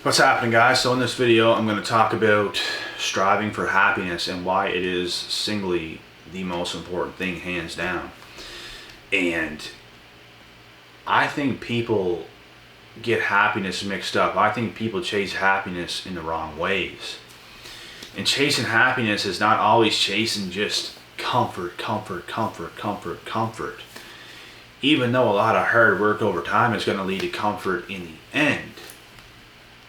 What's happening, guys? So in this video I'm going to talk about striving for happiness and why it is singly the most important thing, hands down. And I think people get happiness mixed up. I think people chase happiness in the wrong ways. And chasing happiness is not always chasing just comfort. Even though a lot of hard work over time is going to lead to comfort in the end,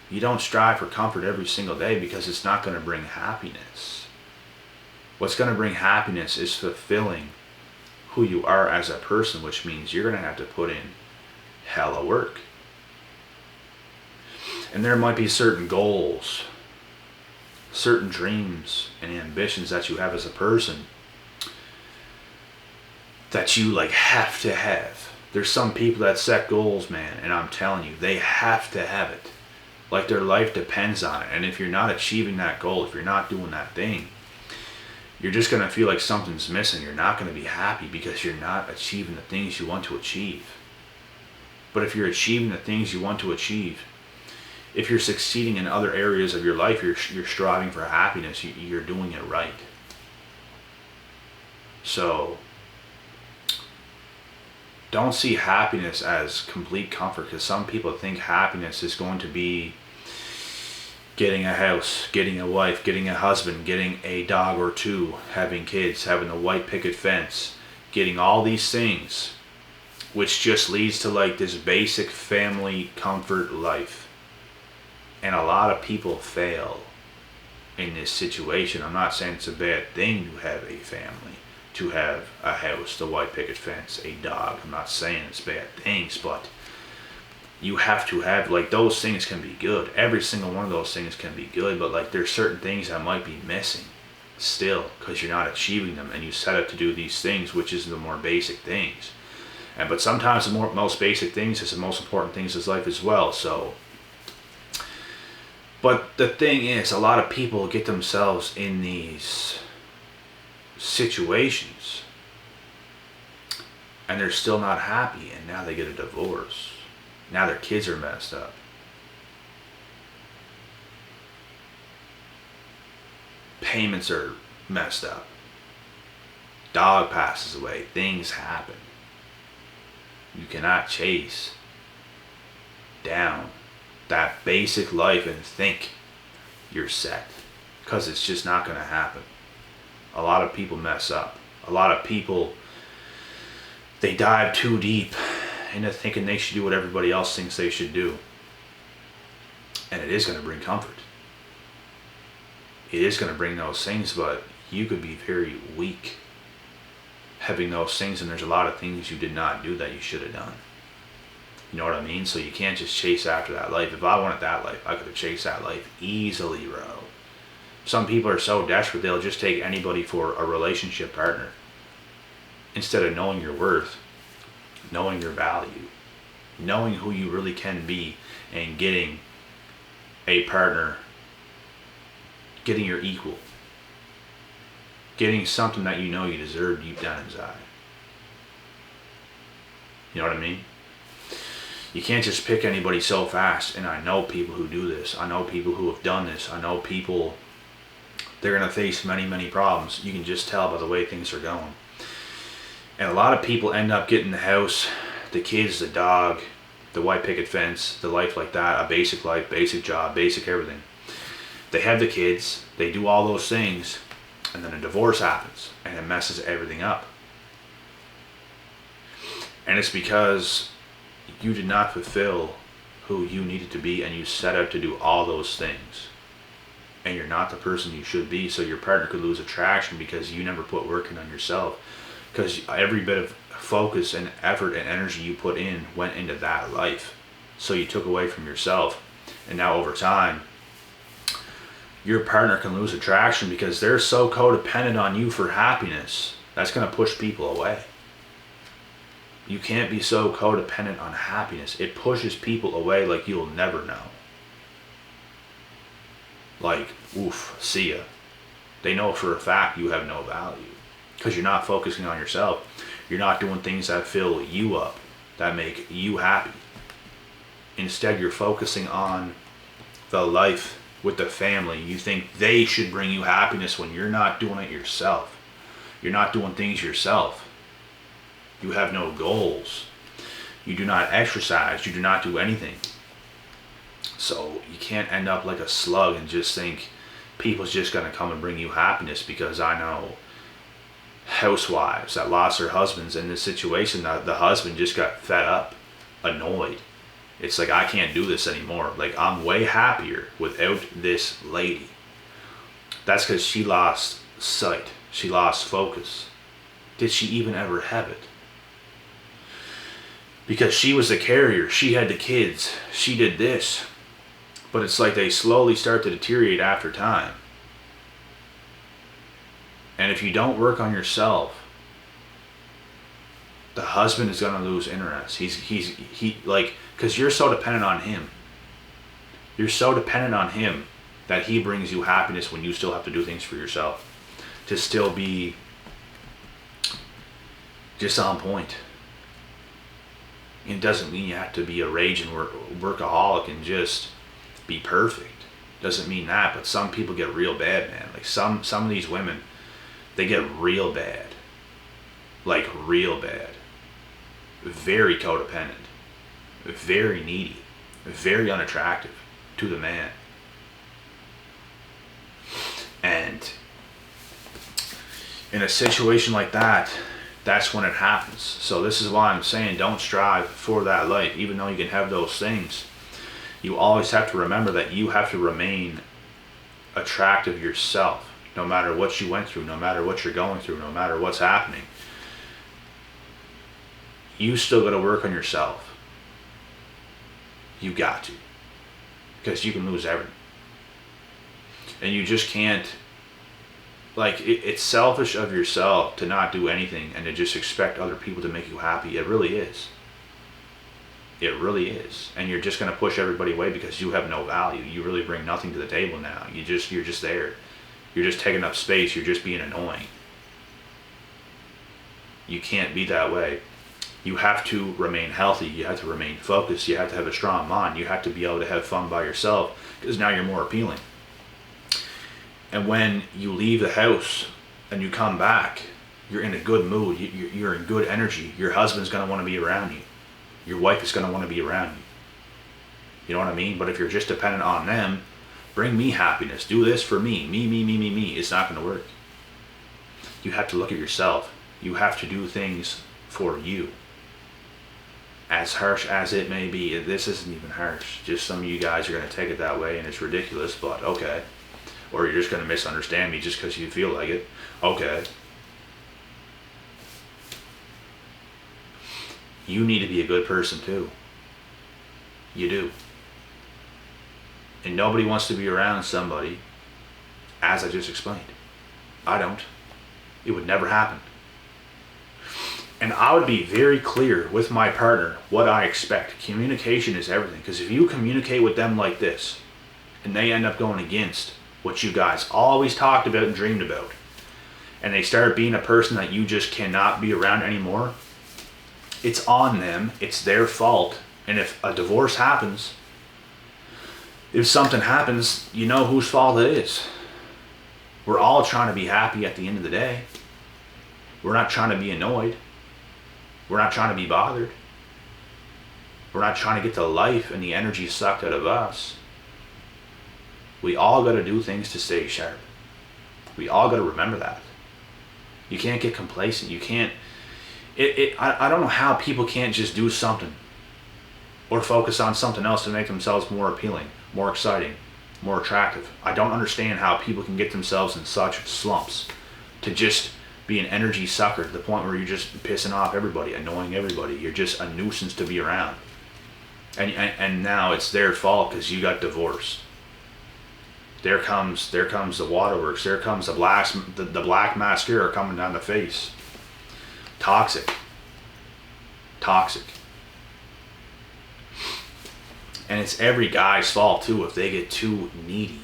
you don't strive for comfort every single day because it's not going to bring happiness. What's going to bring happiness is fulfilling who you are as a person, which means you're going to have to put in hella work. And there might be certain goals, certain dreams and ambitions that you have as a person that you have to have. There's some people that set goals, man, and I'm telling you, they have to have it. Like their life depends on it. And if you're not achieving that goal, if you're not doing that thing, you're just going to feel like something's missing. You're not going to be happy because you're not achieving the things you want to achieve. But if you're achieving the things you want to achieve, if you're succeeding in other areas of your life, you're striving for happiness, you're doing it right. So don't see happiness as complete comfort, because some people think happiness is going to be getting a house, getting a wife, getting a husband, getting a dog or two, having kids, having a white picket fence, getting all these things, which just leads to this basic family comfort life. And a lot of people fail in this situation. I'm not saying it's a bad thing to have a family, to have a house, the white picket fence, a dog. I'm not saying it's bad things, but you have to have, those things can be good. Every single one of those things can be good, but there's certain things that might be missing still because you're not achieving them, and you set up to do these things, which is the more basic things. But sometimes the most basic things is the most important things in life as well. So, but the thing is, a lot of people get themselves in these situations and they're still not happy, and now they get a divorce. Now their kids are messed up. Payments are messed up. Dog passes away. Things happen. You cannot chase down that basic life and think you're set, because it's just not going to happen. A lot of people mess up. A lot of people, they dive too deep into thinking they should do what everybody else thinks they should do. And it is going to bring comfort. It is going to bring those things, but you could be very weak having those things, and there's a lot of things you did not do that you should have done. You know what I mean? So you can't just chase after that life. If I wanted that life, I could have chased that life easily, bro. Some people are so desperate, they'll just take anybody for a relationship partner instead of knowing your worth, knowing your value, knowing who you really can be, and getting a partner, getting your equal, getting something that you know you deserve deep down inside. You know what I mean? You can't just pick anybody so fast, and I know people who do this. I know people who have done this. I know people, they're going to face many problems. You can just tell by the way things are going. And a lot of people end up getting the house, the kids, the dog, the white picket fence, the life like that, a basic life, basic job, basic everything. They have the kids, they do all those things, and then a divorce happens, and it messes everything up. And it's because you did not fulfill who you needed to be, and you set out to do all those things. And you're not the person you should be, so your partner could lose attraction because you never put work in on yourself. Because every bit of focus and effort and energy you put in went into that life. So you took away from yourself. And now over time, your partner can lose attraction because they're so codependent on you for happiness. That's going to push people away. You can't be so codependent on happiness. It pushes people away like you'll never know. Oof, see ya. They know for a fact you have no value. Because you're not focusing on yourself. You're not doing things that fill you up, that make you happy. Instead, you're focusing on the life with the family. You think they should bring you happiness when you're not doing it yourself. You're not doing things yourself. You have no goals. You do not exercise. You do not do anything. So you can't end up like a slug and just think people's just going to come and bring you happiness, because I know housewives that lost their husbands in this situation. The husband just got fed up, annoyed. It's like, I can't do this anymore. Like, I'm way happier without this lady. That's because she lost sight. She lost focus. Did she even ever have it? Because she was the carrier. She had the kids. She did this. But it's like they slowly start to deteriorate after time. And if you don't work on yourself, the husband is going to lose interest. He like, because you're so dependent on him. You're so dependent on him that he brings you happiness when you still have to do things for yourself. To still be just on point. It doesn't mean you have to be a raging workaholic and just be perfect. Doesn't mean that, but some people get real bad, man. Like some of these women, they get real bad. Like real bad. Very codependent. Very needy. Very unattractive to the man. And in a situation like that, that's when it happens. So this is why I'm saying, don't strive for that life. Even though you can have those things, you always have to remember that you have to remain attractive yourself, no matter what you went through, no matter what you're going through, no matter what's happening. You still got to work on yourself. You got to. Because you can lose everything. And you just can't, like, it's selfish of yourself to not do anything and to just expect other people to make you happy. It really is. It really is. And you're just going to push everybody away because you have no value. You really bring nothing to the table now. You're just there. You're just taking up space. You're just being annoying. You can't be that way. You have to remain healthy. You have to remain focused. You have to have a strong mind. You have to be able to have fun by yourself, because now you're more appealing. And when you leave the house and you come back, you're in a good mood. You're in good energy. Your husband's going to want to be around you. Your wife is going to want to be around you. You know what I mean? But if you're just dependent on them, bring me happiness. Do this for me. Me. It's not going to work. You have to look at yourself. You have to do things for you. As harsh as it may be, this isn't even harsh. Just some of you guys are going to take it that way and it's ridiculous, but okay. Or you're just going to misunderstand me just because you feel like it. Okay. You need to be a good person too. You do. And nobody wants to be around somebody, as I just explained. I don't. It would never happen. And I would be very clear with my partner what I expect. Communication is everything. Because if you communicate with them like this, and they end up going against what you guys always talked about and dreamed about, and they start being a person that you just cannot be around anymore, it's on them. It's their fault. And if a divorce happens, if something happens, you know whose fault it is. We're all trying to be happy at the end of the day. We're not trying to be annoyed. We're not trying to be bothered. We're not trying to get the life and the energy sucked out of us. We all got to do things to stay sharp. We all got to remember that. You can't get complacent. You can't. I don't know how people can't just do something or focus on something else to make themselves more appealing, more exciting, more attractive. I don't understand how people can get themselves in such slumps to just be an energy sucker to the point where you're just pissing off everybody, annoying everybody. You're just a nuisance to be around. And now it's their fault because you got divorced. There comes the waterworks. There comes the black mascara coming down the face. Toxic. And it's every guy's fault too if they get too needy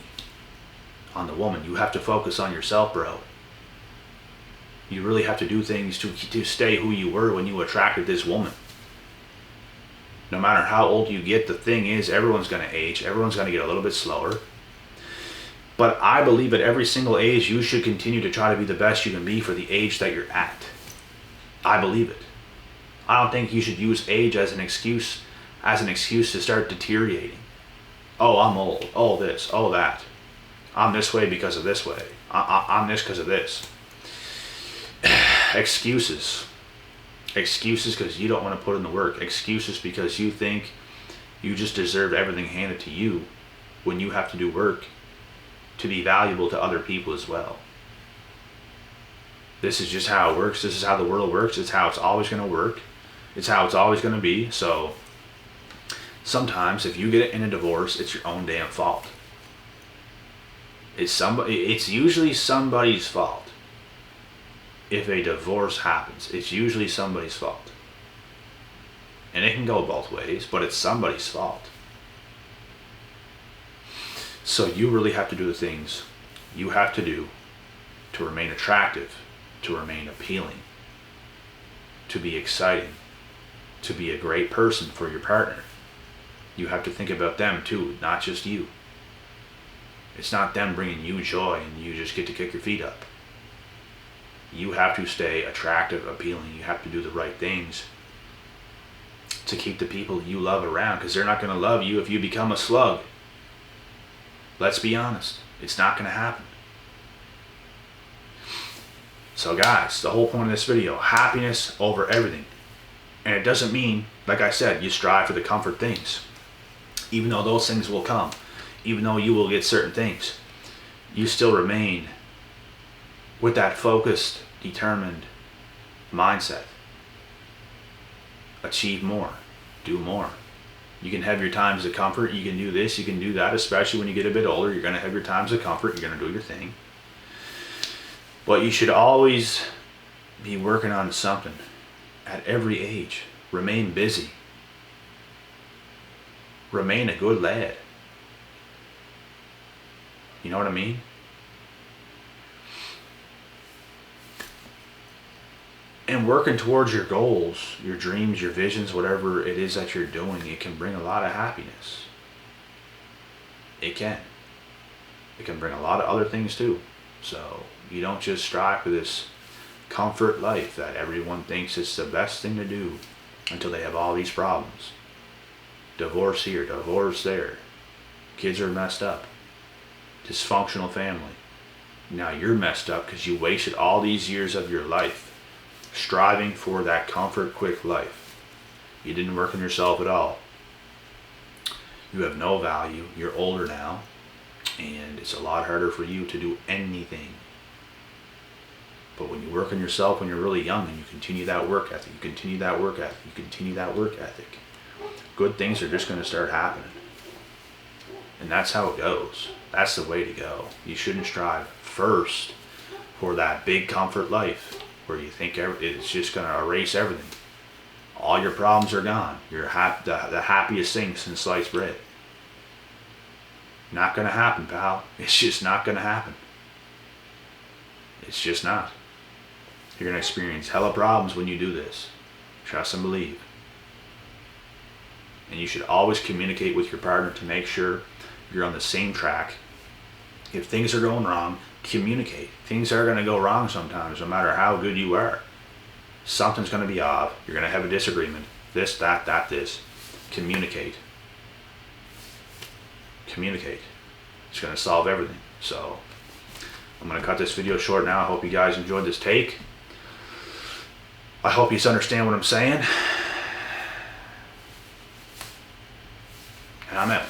on the woman. You have to focus on yourself, bro. You really have to do things to stay who you were when you attracted this woman. No matter how old you get, the thing is, everyone's going to age. Everyone's going to get a little bit slower. But I believe at every single age, you should continue to try to be the best you can be for the age that you're at. I believe it. I don't think you should use age as an excuse to start deteriorating. Oh, I'm old. Oh, this. Oh, that. I'm this way because of this way. I'm this because of this. Excuses. Excuses because you don't want to put in the work. Excuses because you think you just deserve everything handed to you when you have to do work to be valuable to other people as well. This is just how it works. This is how the world works. It's how it's always going to work. It's how it's always going to be. So sometimes if you get in a divorce, it's your own damn fault. It's usually somebody's fault. If a divorce happens, it's usually somebody's fault. And it can go both ways, but it's somebody's fault. So you really have to do the things you have to do to remain attractive, to remain appealing, to be exciting, to be a great person for your partner. You have to think about them too, not just you. It's not them bringing you joy and you just get to kick your feet up. You have to stay attractive, appealing. You have to do the right things to keep the people you love around, because they're not going to love you if you become a slug. Let's be honest. It's not going to happen. So guys, the whole point of this video, happiness over everything. And it doesn't mean, like I said, you strive for the comfort things. Even though those things will come, even though you will get certain things, you still remain with that focused, determined mindset. Achieve more, do more. You can have your times of comfort, you can do this, you can do that, especially when you get a bit older. You're going to have your times of comfort, you're going to do your thing. But you should always be working on something at every age. Remain busy. Remain a good lad. You know what I mean? And working towards your goals, your dreams, your visions, whatever it is that you're doing, it can bring a lot of happiness. It can. It can bring a lot of other things too. So you don't just strive for this comfort life that everyone thinks is the best thing to do until they have all these problems. Divorce here, divorce there. Kids are messed up. Dysfunctional family. Now you're messed up because you wasted all these years of your life striving for that comfort, quick life. You didn't work on yourself at all. You have no value. You're older now, and it's a lot harder for you to do anything. But when you work on yourself when you're really young and you continue that work ethic, good things are just going to start happening. And that's how it goes. That's the way to go. You shouldn't strive first for that big comfort life where you think it's just going to erase everything. All your problems are gone. You're the happiest thing since sliced bread. Not going to happen, pal. It's just not going to happen. It's just not. You're going to experience hella problems when you do this. Trust and believe. And you should always communicate with your partner to make sure you're on the same track. If things are going wrong, communicate. Things are going to go wrong sometimes, no matter how good you are. Something's going to be off. You're going to have a disagreement. This, that, this. Communicate. Communicate. It's going to solve everything. So I'm going to cut this video short now. I hope you guys enjoyed this take. I hope you understand what I'm saying. And I'm out.